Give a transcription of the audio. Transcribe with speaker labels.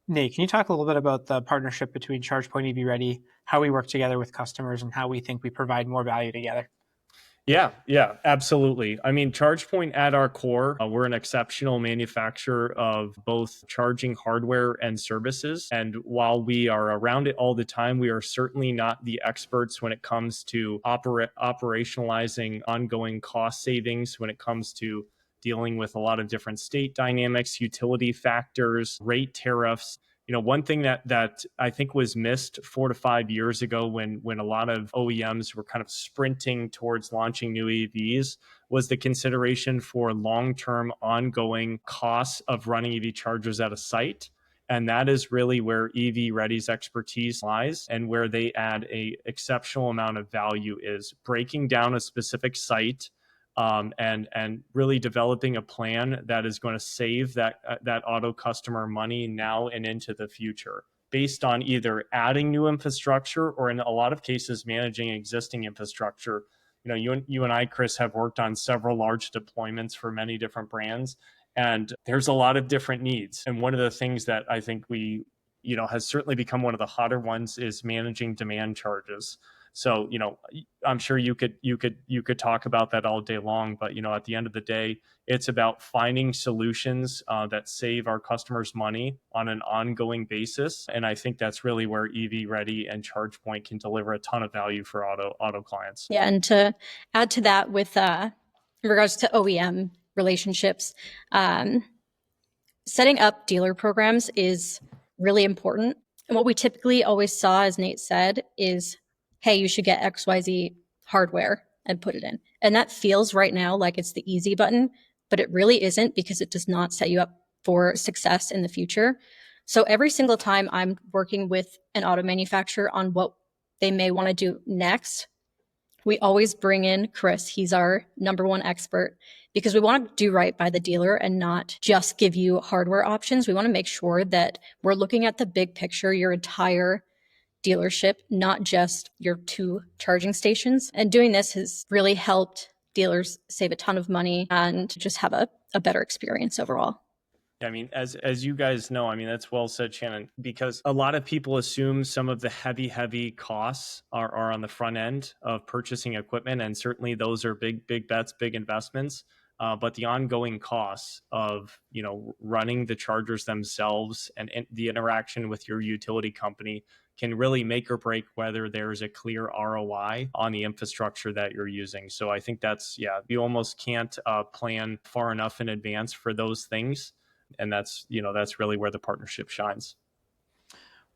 Speaker 1: Nate, can you talk a little bit about the partnership between ChargePoint and EVready, how we work together with customers, and how we think we provide more value together?
Speaker 2: Yeah, absolutely. I mean, ChargePoint at our core, we're an exceptional manufacturer of both charging hardware and services. And while we are around it all the time, we are certainly not the experts when it comes to operationalizing ongoing cost savings, when it comes to dealing with a lot of different state dynamics, utility factors, rate tariffs. One thing that I think was missed 4 to 5 years ago when a lot of OEMs were kind of sprinting towards launching new EVs was the consideration for long-term ongoing costs of running EV chargers at a site. And that is really where EVready's expertise lies, and where they add a exceptional amount of value is breaking down a specific site, and really developing a plan that is going to save that auto customer money now and into the future, based on either adding new infrastructure or, in a lot of cases, managing existing infrastructure. You and I, Chris, have worked on several large deployments for many different brands, and there's a lot of different needs. And one of the things that I think has certainly become one of the hotter ones is managing demand charges. So, I'm sure you could talk about that all day long, but at the end of the day, it's about finding solutions that save our customers money on an ongoing basis. And I think that's really where EVready and ChargePoint can deliver a ton of value for auto clients.
Speaker 3: Yeah, and to add to that, with in regards to OEM relationships, setting up dealer programs is really important. And what we typically always saw, as Nate said, is, hey, you should get XYZ hardware and put it in. And that feels right now like it's the easy button, but it really isn't, because it does not set you up for success in the future. So every single time I'm working with an auto manufacturer on what they may want to do next, we always bring in Chris. He's our number one expert, because we want to do right by the dealer and not just give you hardware options. We want to make sure that we're looking at the big picture, your entire dealership, not just your 2 charging stations. And doing this has really helped dealers save a ton of money and just have a better experience overall.
Speaker 2: I mean, as you guys know, I mean, that's well said, Shannon, because a lot of people assume some of the heavy costs are on the front end of purchasing equipment. And certainly those are big bets, big investments. But the ongoing costs of, running the chargers themselves and the interaction with your utility company can really make or break whether there's a clear ROI on the infrastructure that you're using. So I think you almost can't plan far enough in advance for those things. And that's really where the partnership shines.